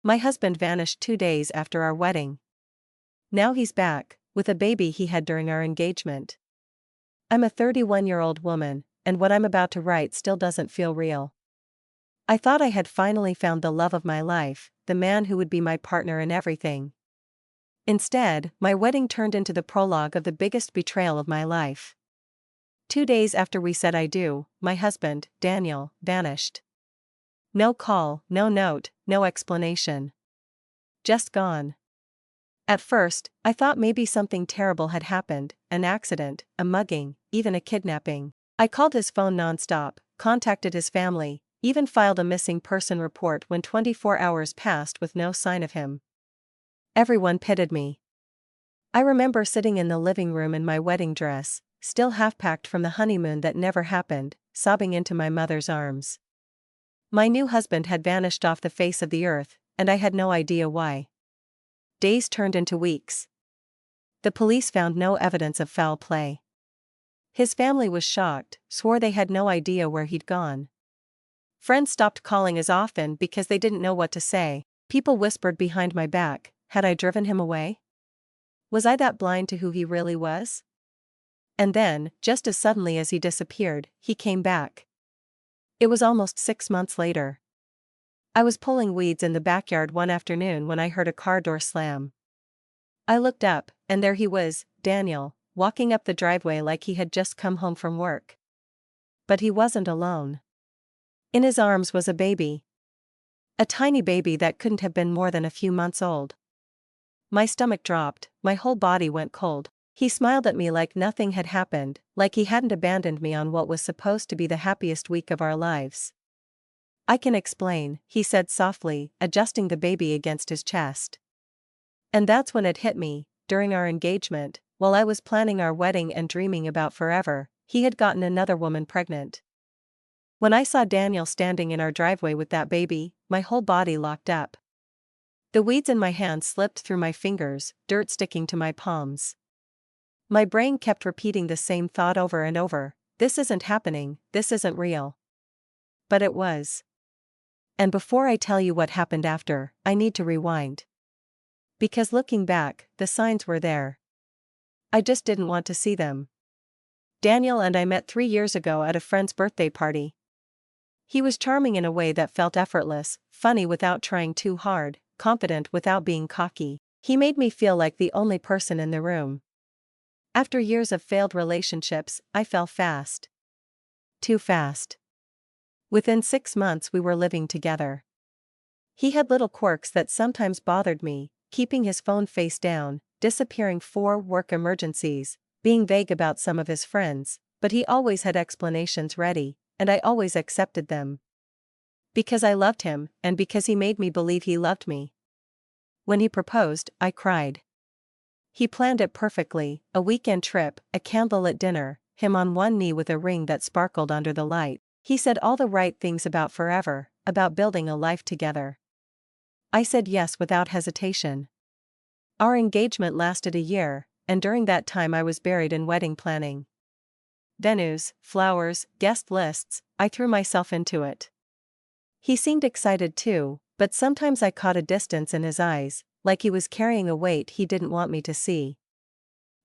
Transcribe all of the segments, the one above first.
My husband vanished 2 days after our wedding. Now he's back, with a baby he had during our engagement. I'm a 31-year-old woman, and what I'm about to write still doesn't feel real. I thought I had finally found the love of my life, the man who would be my partner in everything. Instead, my wedding turned into the prologue of the biggest betrayal of my life. 2 days after we said I do, my husband, Daniel, vanished. No call, no note, no explanation. Just gone. At first, I thought maybe something terrible had happened, an accident, a mugging, even a kidnapping. I called his phone nonstop, contacted his family, even filed a missing person report when 24 hours passed with no sign of him. Everyone pitied me. I remember sitting in the living room in my wedding dress, still half-packed from the honeymoon that never happened, sobbing into my mother's arms. My new husband had vanished off the face of the earth, and I had no idea why. Days turned into weeks. The police found no evidence of foul play. His family was shocked, swore they had no idea where he'd gone. Friends stopped calling as often because they didn't know what to say. People whispered behind my back, had I driven him away? Was I that blind to who he really was? And then, just as suddenly as he disappeared, he came back. It was almost 6 months later. I was pulling weeds in the backyard one afternoon when I heard a car door slam. I looked up, and there he was, Daniel, walking up the driveway like he had just come home from work. But he wasn't alone. In his arms was a baby. A tiny baby that couldn't have been more than a few months old. My stomach dropped, my whole body went cold. He smiled at me like nothing had happened, like he hadn't abandoned me on what was supposed to be the happiest week of our lives. I can explain, he said softly, adjusting the baby against his chest. And that's when it hit me, during our engagement, while I was planning our wedding and dreaming about forever, he had gotten another woman pregnant. When I saw Daniel standing in our driveway with that baby, my whole body locked up. The weeds in my hand slipped through my fingers, dirt sticking to my palms. My brain kept repeating the same thought over and over, this isn't happening, this isn't real. But it was. And before I tell you what happened after, I need to rewind. Because looking back, the signs were there. I just didn't want to see them. Daniel and I met 3 years ago at a friend's birthday party. He was charming in a way that felt effortless, funny without trying too hard, confident without being cocky. He made me feel like the only person in the room. After years of failed relationships, I fell fast. Too fast. Within 6 months we were living together. He had little quirks that sometimes bothered me, keeping his phone face down, disappearing for work emergencies, being vague about some of his friends, but he always had explanations ready, and I always accepted them. Because I loved him, and because he made me believe he loved me. When he proposed, I cried. He planned it perfectly, a weekend trip, a candlelit dinner, him on one knee with a ring that sparkled under the light. He said all the right things about forever, about building a life together. I said yes without hesitation. Our engagement lasted a year, and during that time I was buried in wedding planning. Venues, flowers, guest lists, I threw myself into it. He seemed excited too, but sometimes I caught a distance in his eyes, like he was carrying a weight he didn't want me to see.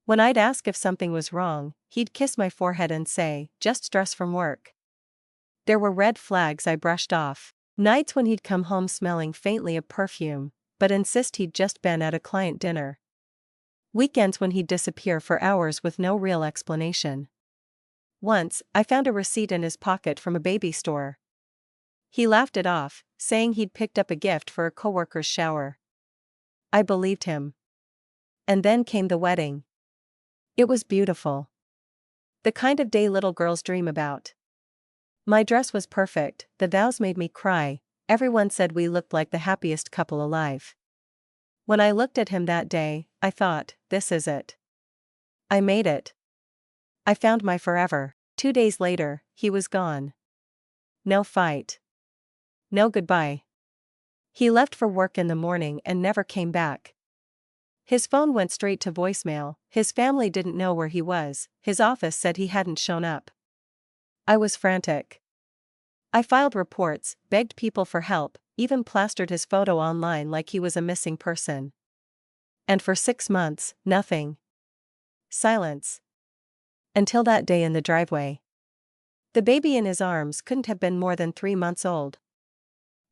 When I'd ask if something was wrong, he'd kiss my forehead and say, just stress from work. There were red flags I brushed off. Nights when he'd come home smelling faintly of perfume, but insist he'd just been at a client dinner. Weekends when he'd disappear for hours with no real explanation. Once, I found a receipt in his pocket from a baby store. He laughed it off, saying he'd picked up a gift for a coworker's shower. I believed him. And then came the wedding. It was beautiful. The kind of day little girls dream about. My dress was perfect, the vows made me cry, everyone said we looked like the happiest couple alive. When I looked at him that day, I thought, this is it. I made it. I found my forever. 2 days later, he was gone. No fight. No goodbye. He left for work in the morning and never came back. His phone went straight to voicemail, his family didn't know where he was, his office said he hadn't shown up. I was frantic. I filed reports, begged people for help, even plastered his photo online like he was a missing person. And for 6 months, nothing. Silence. Until that day in the driveway. The baby in his arms couldn't have been more than 3 months old.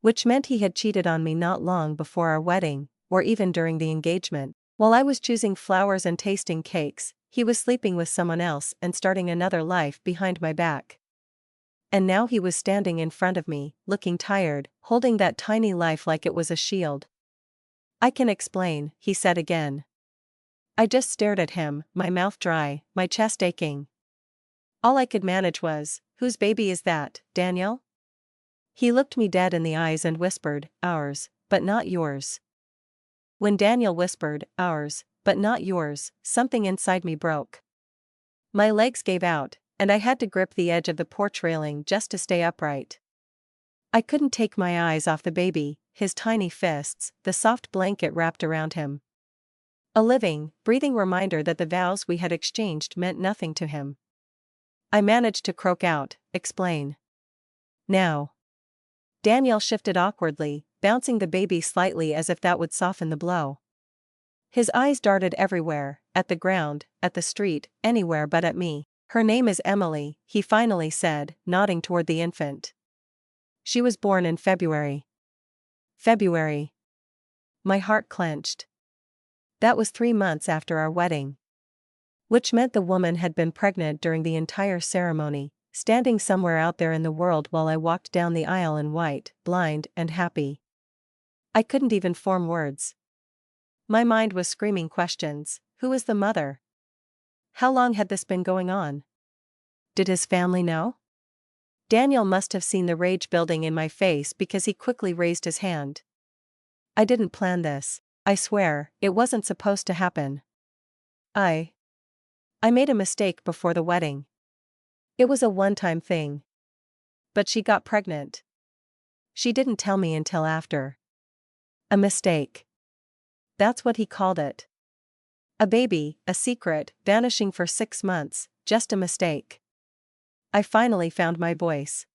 Which meant he had cheated on me not long before our wedding, or even during the engagement. While I was choosing flowers and tasting cakes, he was sleeping with someone else and starting another life behind my back. And now he was standing in front of me, looking tired, holding that tiny life like it was a shield. "I can explain," he said again. I just stared at him, my mouth dry, my chest aching. All I could manage was, "Whose baby is that, Daniel?" He looked me dead in the eyes and whispered, "Ours, but not yours." When Daniel whispered, "Ours, but not yours," something inside me broke. My legs gave out, and I had to grip the edge of the porch railing just to stay upright. I couldn't take my eyes off the baby, his tiny fists, the soft blanket wrapped around him. A living, breathing reminder that the vows we had exchanged meant nothing to him. I managed to croak out, "Explain. Now." Daniel shifted awkwardly, bouncing the baby slightly as if that would soften the blow. His eyes darted everywhere, at the ground, at the street, anywhere but at me. "Her name is Emily," he finally said, nodding toward the infant. "She was born in February." February. My heart clenched. That was 3 months after our wedding. Which meant the woman had been pregnant during the entire ceremony, standing somewhere out there in the world while I walked down the aisle in white, blind and happy. I couldn't even form words. My mind was screaming questions. Who was the mother? How long had this been going on? Did his family know? Daniel must have seen the rage building in my face because he quickly raised his hand. "I didn't plan this. I swear, it wasn't supposed to happen. I made a mistake before the wedding. It was a one-time thing. But she got pregnant. She didn't tell me until after." A mistake. That's what he called it. A baby, a secret, vanishing for 6 months, just a mistake. I finally found my voice.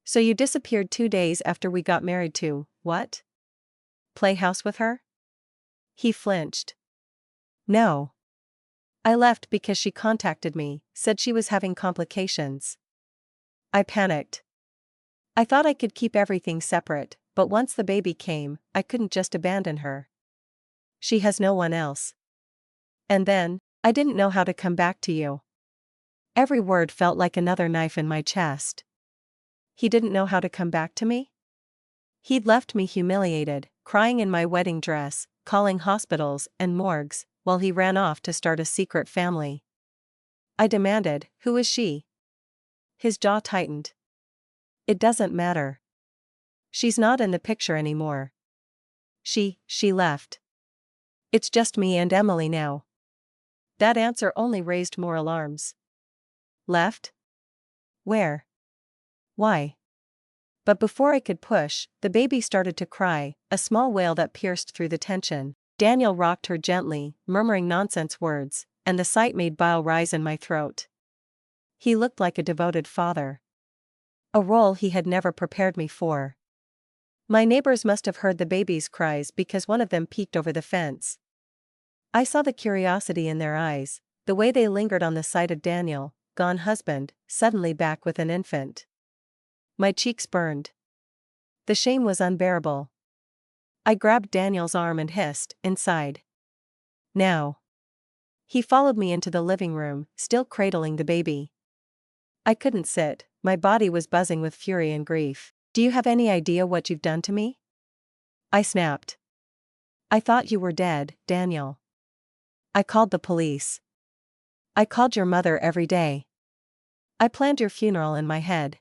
"So you disappeared 2 days after we got married to, what? Play house with her?" He flinched. "No. I left because she contacted me, said she was having complications." I panicked. I thought I could keep everything separate, but once the baby came, I couldn't just abandon her. "She has no one else." And then, "I didn't know how to come back to you." Every word felt like another knife in my chest. He didn't know how to come back to me? He'd left me humiliated, crying in my wedding dress, calling hospitals and morgues, while he ran off to start a secret family. I demanded, "Who is she?" His jaw tightened. "It doesn't matter. She's not in the picture anymore. She left. It's just me and Emily now." That answer only raised more alarms. Left? Where? Why? But before I could push, the baby started to cry, a small wail that pierced through the tension. Daniel rocked her gently, murmuring nonsense words, and the sight made bile rise in my throat. He looked like a devoted father. A role he had never prepared me for. My neighbors must have heard the baby's cries because one of them peeked over the fence. I saw the curiosity in their eyes, the way they lingered on the sight of Daniel, gone husband, suddenly back with an infant. My cheeks burned. The shame was unbearable. I grabbed Daniel's arm and hissed, "Inside. Now." He followed me into the living room, still cradling the baby. I couldn't sit, my body was buzzing with fury and grief. "Do you have any idea what you've done to me?" I snapped. "I thought you were dead, Daniel. I called the police. I called your mother every day. I planned your funeral in my head.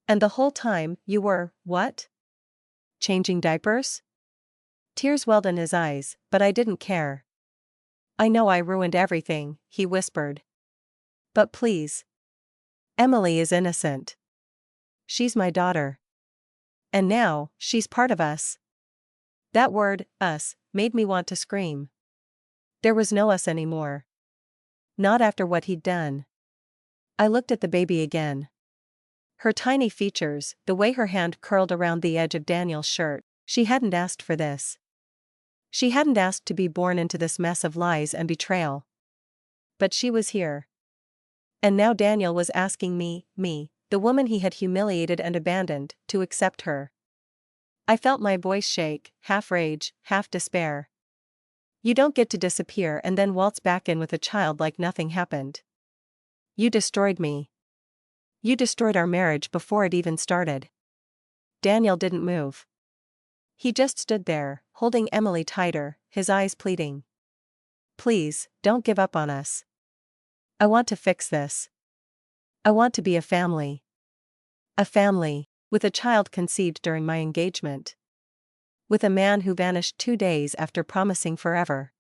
And the whole time, you were, what? Changing diapers?" Tears welled in his eyes, but I didn't care. "I know I ruined everything," he whispered. "But please. Emily is innocent. She's my daughter. And now, she's part of us." That word, us, made me want to scream. There was no us anymore. Not after what he'd done. I looked at the baby again. Her tiny features, the way her hand curled around the edge of Daniel's shirt. She hadn't asked for this. She hadn't asked to be born into this mess of lies and betrayal. But she was here. And now Daniel was asking me, the woman he had humiliated and abandoned, to accept her. I felt my voice shake, half rage, half despair. You don't get to disappear and then waltz back in with a child like nothing happened. You destroyed me. You destroyed our marriage before it even started. Daniel didn't move. He just stood there, holding Emily tighter, his eyes pleading. Please, don't give up on us. I want to fix this. I want to be a family. A family, with a child conceived during my engagement. With a man who vanished 2 days after promising forever.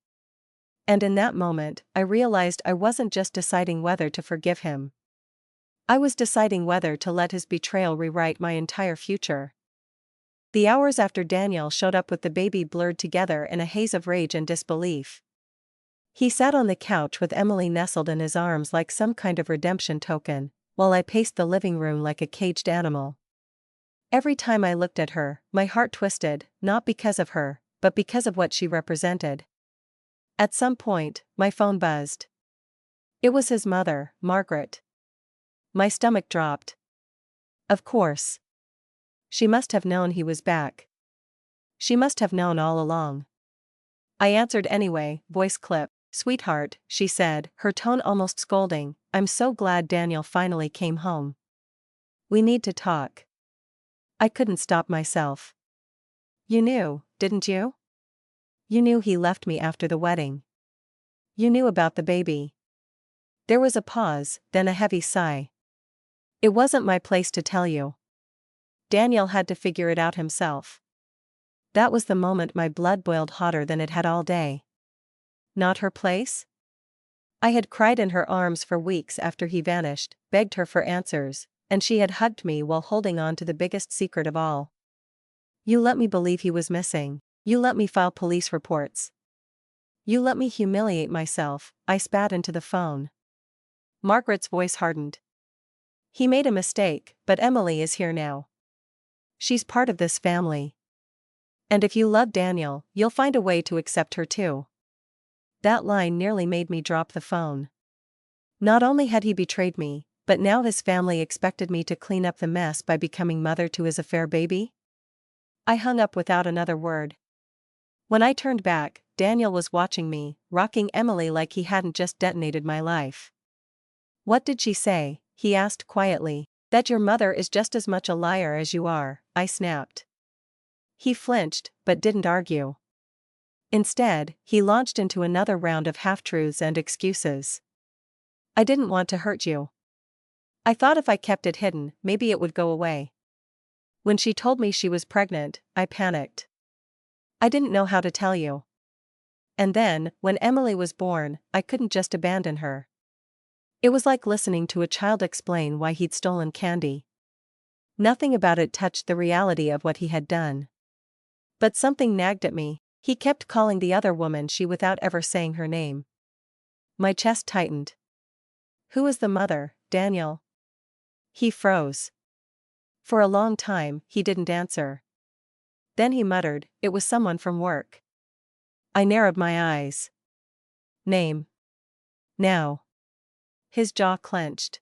And in that moment, I realized I wasn't just deciding whether to forgive him. I was deciding whether to let his betrayal rewrite my entire future. The hours after Daniel showed up with the baby blurred together in a haze of rage and disbelief. He sat on the couch with Emily nestled in his arms like some kind of redemption token, while I paced the living room like a caged animal. Every time I looked at her, my heart twisted, not because of her, but because of what she represented. At some point, my phone buzzed. It was his mother, Margaret. My stomach dropped. Of course. She must have known he was back. She must have known all along. I answered anyway, voice clip. Sweetheart, she said, her tone almost scolding, I'm so glad Daniel finally came home. We need to talk. I couldn't stop myself. You knew, didn't you? You knew he left me after the wedding. You knew about the baby. There was a pause, then a heavy sigh. It wasn't my place to tell you. Daniel had to figure it out himself. That was the moment my blood boiled hotter than it had all day. Not her place? I had cried in her arms for weeks after he vanished, begged her for answers, and she had hugged me while holding on to the biggest secret of all. You let me believe he was missing. You let me file police reports. You let me humiliate myself, I spat into the phone. Margaret's voice hardened. He made a mistake, but Emily is here now. She's part of this family. And if you love Daniel, you'll find a way to accept her too. That line nearly made me drop the phone. Not only had he betrayed me, but now his family expected me to clean up the mess by becoming mother to his affair baby? I hung up without another word. When I turned back, Daniel was watching me, rocking Emily like he hadn't just detonated my life. What did she say? He asked quietly. That your mother is just as much a liar as you are, I snapped. He flinched, but didn't argue. Instead, he launched into another round of half-truths and excuses. I didn't want to hurt you. I thought if I kept it hidden, maybe it would go away. When she told me she was pregnant, I panicked. I didn't know how to tell you. And then, when Emily was born, I couldn't just abandon her. It was like listening to a child explain why he'd stolen candy. Nothing about it touched the reality of what he had done. But something nagged at me. He kept calling the other woman she without ever saying her name. My chest tightened. Who is the mother, Daniel? He froze. For a long time, he didn't answer. Then he muttered, it was someone from work. I narrowed my eyes. Name. Now. His jaw clenched.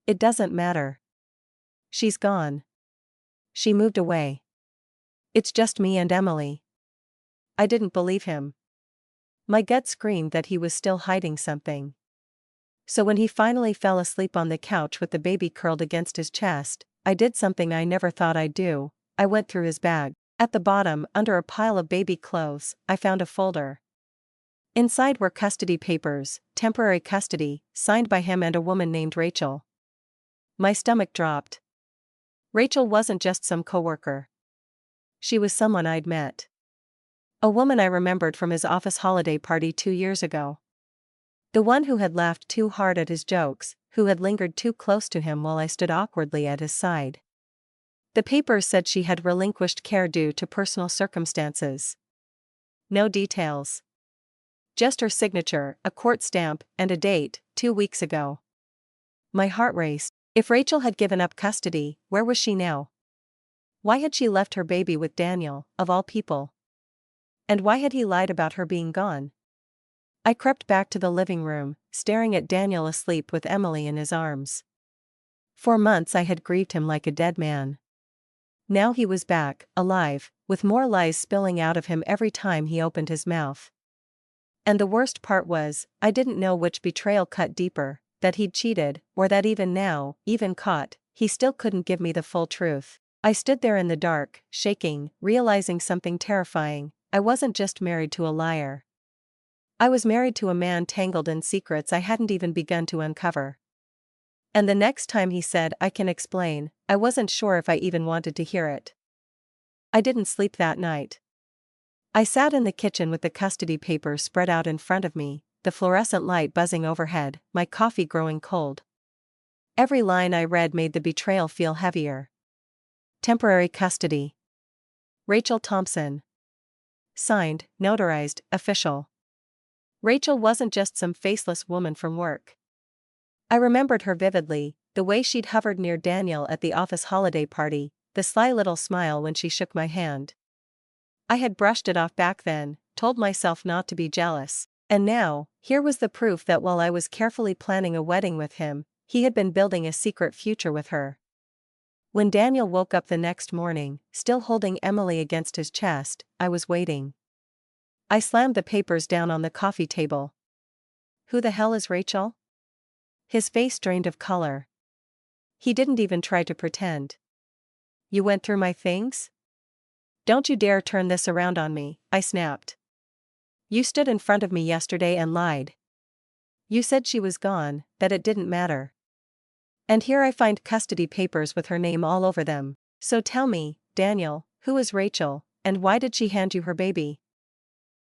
It doesn't matter. She's gone. She moved away. It's just me and Emily. I didn't believe him. My gut screamed that he was still hiding something. So when he finally fell asleep on the couch with the baby curled against his chest, I did something I never thought I'd do. I went through his bag. At the bottom, under a pile of baby clothes, I found a folder. Inside were custody papers, temporary custody, signed by him and a woman named Rachel. My stomach dropped. Rachel wasn't just some coworker. She was someone I'd met. A woman I remembered from his office holiday party 2 years ago. The one who had laughed too hard at his jokes, who had lingered too close to him while I stood awkwardly at his side. The papers said she had relinquished care due to personal circumstances. No details. Just her signature, a court stamp, and a date, 2 weeks ago. My heart raced. If Rachel had given up custody, where was she now? Why had she left her baby with Daniel, of all people? And why had he lied about her being gone? I crept back to the living room, staring at Daniel asleep with Emily in his arms. For months I had grieved him like a dead man. Now he was back, alive, with more lies spilling out of him every time he opened his mouth. And the worst part was, I didn't know which betrayal cut deeper, that he'd cheated, or that even now, even caught, he still couldn't give me the full truth. I stood there in the dark, shaking, realizing something terrifying. I wasn't just married to a liar. I was married to a man tangled in secrets I hadn't even begun to uncover. And the next time he said, "I can explain," I wasn't sure if I even wanted to hear it. I didn't sleep that night. I sat in the kitchen with the custody papers spread out in front of me, the fluorescent light buzzing overhead, my coffee growing cold. Every line I read made the betrayal feel heavier. Temporary custody. Rachel Thompson. Signed, notarized, official. Rachel wasn't just some faceless woman from work. I remembered her vividly, the way she'd hovered near Daniel at the office holiday party, the sly little smile when she shook my hand. I had brushed it off back then, told myself not to be jealous, and now, here was the proof that while I was carefully planning a wedding with him, he had been building a secret future with her. When Daniel woke up the next morning, still holding Emily against his chest, I was waiting. I slammed the papers down on the coffee table. Who the hell is Rachel? His face drained of color. He didn't even try to pretend. You went through my things? Don't you dare turn this around on me, I snapped. You stood in front of me yesterday and lied. You said she was gone, that it didn't matter. And here I find custody papers with her name all over them. So tell me, Daniel, who is Rachel, and why did she hand you her baby?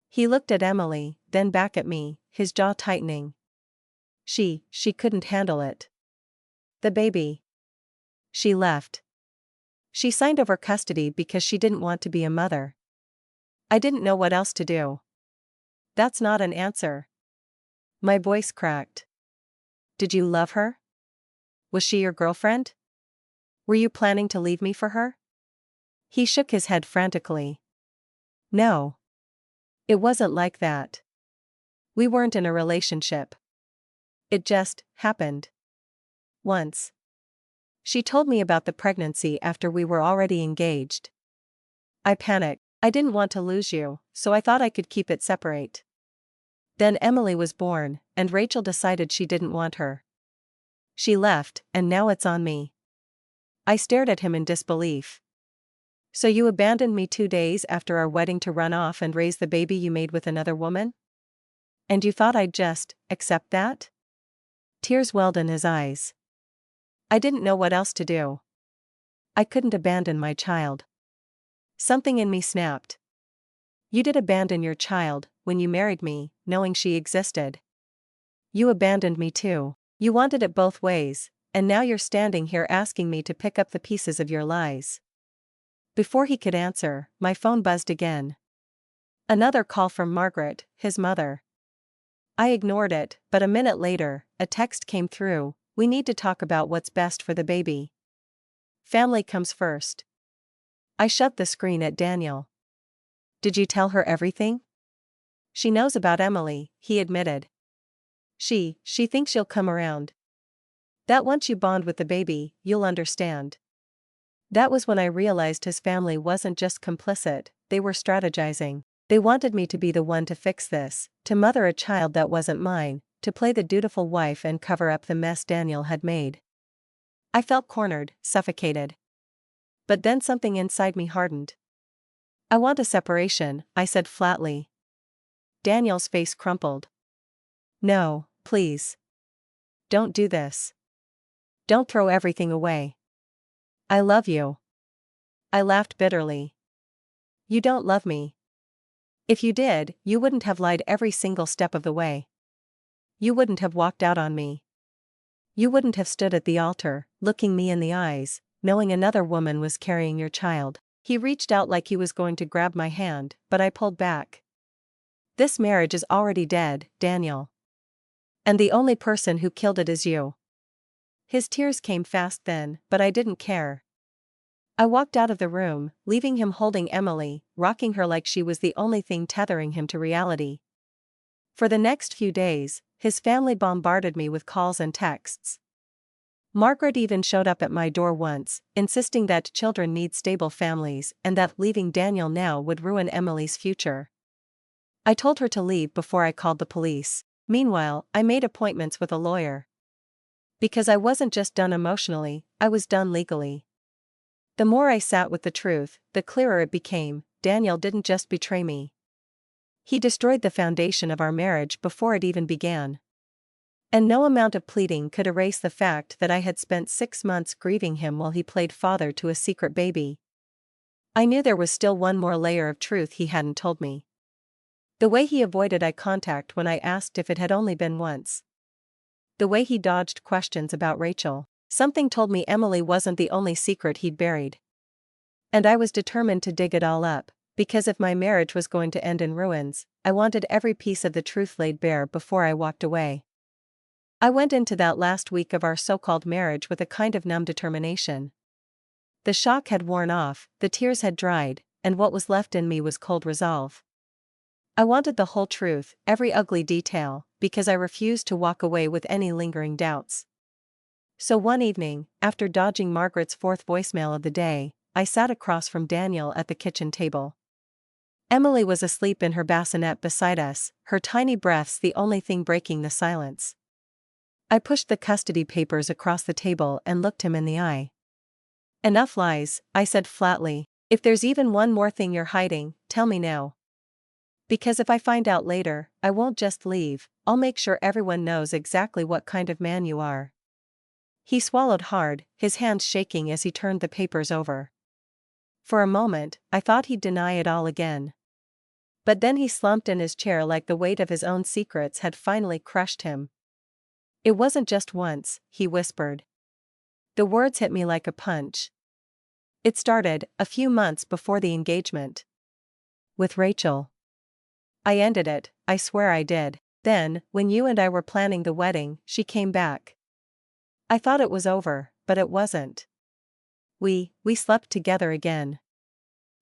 He looked at Emily, then back at me, his jaw tightening. She couldn't handle it. The baby. She left. She signed over custody because she didn't want to be a mother. I didn't know what else to do. That's not an answer. My voice cracked. Did you love her? Was she your girlfriend? Were you planning to leave me for her? He shook his head frantically. No. It wasn't like that. We weren't in a relationship. It just happened. Once. She told me about the pregnancy after we were already engaged. I panicked. I didn't want to lose you, so I thought I could keep it separate. Then Emily was born, and Rachel decided she didn't want her. She left, and now it's on me. I stared at him in disbelief. So you abandoned me 2 days after our wedding to run off and raise the baby you made with another woman? And you thought I'd just accept that? Tears welled in his eyes. I didn't know what else to do. I couldn't abandon my child. Something in me snapped. You did abandon your child when you married me, knowing she existed. You abandoned me too. You wanted it both ways, and now you're standing here asking me to pick up the pieces of your lies. Before he could answer, my phone buzzed again. Another call from Margaret, his mother. I ignored it, but a minute later, a text came through. We need to talk about what's best for the baby. Family comes first. I shoved the screen at Daniel. Did you tell her everything? She knows about Emily, he admitted. She thinks you'll come around. That once you bond with the baby, you'll understand. That was when I realized his family wasn't just complicit, they were strategizing. They wanted me to be the one to fix this, to mother a child that wasn't mine, to play the dutiful wife and cover up the mess Daniel had made. I felt cornered, suffocated. But then something inside me hardened. I want a separation, I said flatly. Daniel's face crumpled. No, please. Don't do this. Don't throw everything away. I love you. I laughed bitterly. You don't love me. If you did, you wouldn't have lied every single step of the way. You wouldn't have walked out on me. You wouldn't have stood at the altar, looking me in the eyes, knowing another woman was carrying your child. He reached out like he was going to grab my hand, but I pulled back. This marriage is already dead, Daniel. And the only person who killed it is you. His tears came fast then, but I didn't care. I walked out of the room, leaving him holding Emily, rocking her like she was the only thing tethering him to reality. For the next few days, his family bombarded me with calls and texts. Margaret even showed up at my door once, insisting that children need stable families and that leaving Daniel now would ruin Emily's future. I told her to leave before I called the police. Meanwhile, I made appointments with a lawyer. Because I wasn't just done emotionally, I was done legally. The more I sat with the truth, the clearer it became. Daniel didn't just betray me. He destroyed the foundation of our marriage before it even began. And no amount of pleading could erase the fact that I had spent 6 months grieving him while he played father to a secret baby. I knew there was still one more layer of truth he hadn't told me. The way he avoided eye contact when I asked if it had only been once. The way he dodged questions about Rachel. Something told me Emily wasn't the only secret he'd buried. And I was determined to dig it all up, because if my marriage was going to end in ruins, I wanted every piece of the truth laid bare before I walked away. I went into that last week of our so-called marriage with a kind of numb determination. The shock had worn off, the tears had dried, and what was left in me was cold resolve. I wanted the whole truth, every ugly detail, because I refused to walk away with any lingering doubts. So one evening, after dodging Margaret's fourth voicemail of the day, I sat across from Daniel at the kitchen table. Emily was asleep in her bassinet beside us, her tiny breaths the only thing breaking the silence. I pushed the custody papers across the table and looked him in the eye. "Enough lies," I said flatly. "If there's even one more thing you're hiding, tell me now. Because if I find out later, I won't just leave, I'll make sure everyone knows exactly what kind of man you are." He swallowed hard, his hands shaking as he turned the papers over. For a moment, I thought he'd deny it all again. But then he slumped in his chair like the weight of his own secrets had finally crushed him. "It wasn't just once," he whispered. The words hit me like a punch. "It started, a few months before the engagement. With Rachel. I ended it, I swear I did. Then, when you and I were planning the wedding, she came back. I thought it was over, but it wasn't. We slept together again.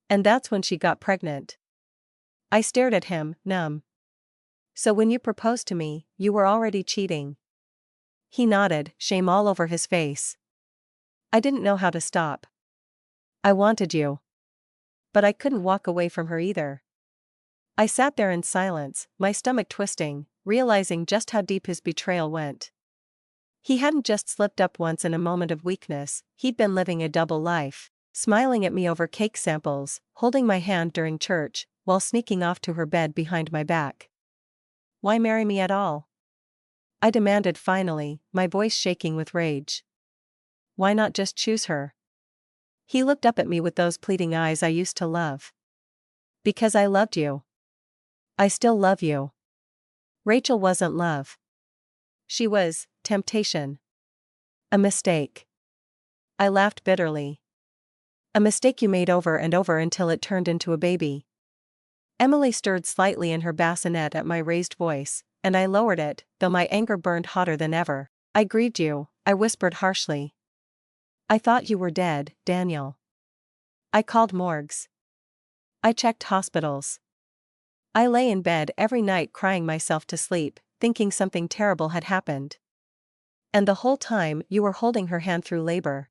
And that's when she got pregnant." I stared at him, numb. "So when you proposed to me, you were already cheating?" He nodded, shame all over his face. I didn't know how to stop. I wanted you. But I couldn't walk away from her either. I sat there in silence, my stomach twisting, realizing just how deep his betrayal went. He hadn't just slipped up once in a moment of weakness, he'd been living a double life, smiling at me over cake samples, holding my hand during church, while sneaking off to her bed behind my back. "Why marry me at all?" I demanded finally, my voice shaking with rage. "Why not just choose her?" He looked up at me with those pleading eyes I used to love. "Because I loved you. I still love you. Rachel wasn't love. She was temptation. A mistake." I laughed bitterly. "A mistake you made over and over until it turned into a baby." Emily stirred slightly in her bassinet at my raised voice, and I lowered it, though my anger burned hotter than ever. "I grieved you," I whispered harshly. "I thought you were dead, Daniel. I called morgues. I checked hospitals. I lay in bed every night crying myself to sleep, thinking something terrible had happened. And the whole time you were holding her hand through labor."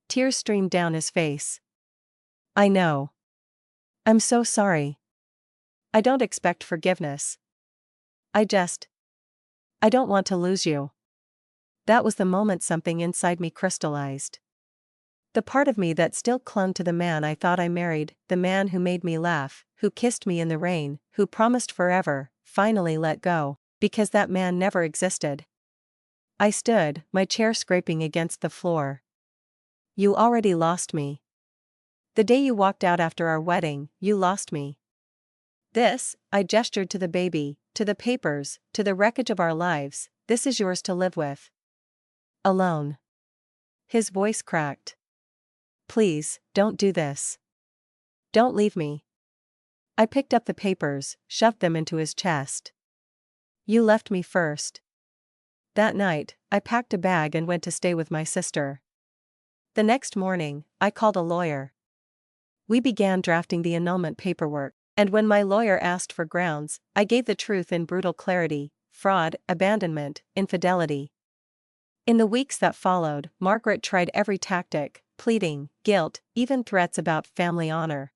Tears streamed down his face. "I know. I'm so sorry. I don't expect forgiveness. I don't want to lose you." That was the moment something inside me crystallized. The part of me that still clung to the man I thought I married, the man who made me laugh, who kissed me in the rain, who promised forever, finally let go, because that man never existed. I stood, my chair scraping against the floor. "You already lost me. The day you walked out after our wedding, you lost me. This," I gestured to the baby, "to the papers, to the wreckage of our lives, this is yours to live with. Alone." His voice cracked. "Please, don't do this. Don't leave me." I picked up the papers, shoved them into his chest. "You left me first. That night, I packed a bag and went to stay with my sister. The next morning, I called a lawyer. We began drafting the annulment paperwork, and when my lawyer asked for grounds, I gave the truth in brutal clarity: fraud, abandonment, infidelity. In the weeks that followed, Margaret tried every tactic: pleading, guilt, even threats about family honor.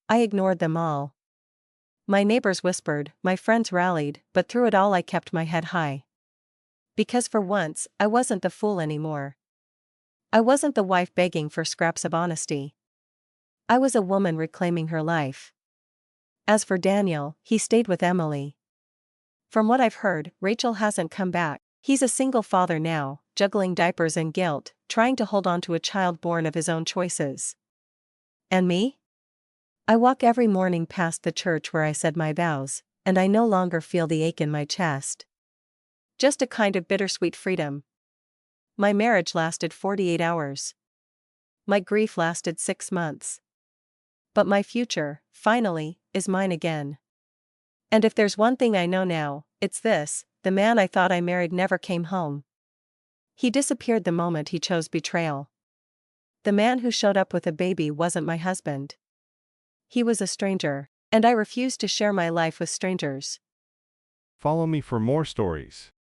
I ignored them all. My neighbors whispered, my friends rallied, but through it all I kept my head high. Because for once, I wasn't the fool anymore. I wasn't the wife begging for scraps of honesty. I was a woman reclaiming her life. As for Daniel, he stayed with Emily. From what I've heard, Rachel hasn't come back. He's a single father now, juggling diapers and guilt, trying to hold on to a child born of his own choices. And me? I walk every morning past the church where I said my vows, and I no longer feel the ache in my chest. Just a kind of bittersweet freedom. My marriage lasted 48 hours. My grief lasted 6 months. But my future, finally, is mine again. And if there's one thing I know now, it's this: the man I thought I married never came home. He disappeared the moment he chose betrayal. The man who showed up with a baby wasn't my husband. He was a stranger, and I refused to share my life with strangers. Follow me for more stories.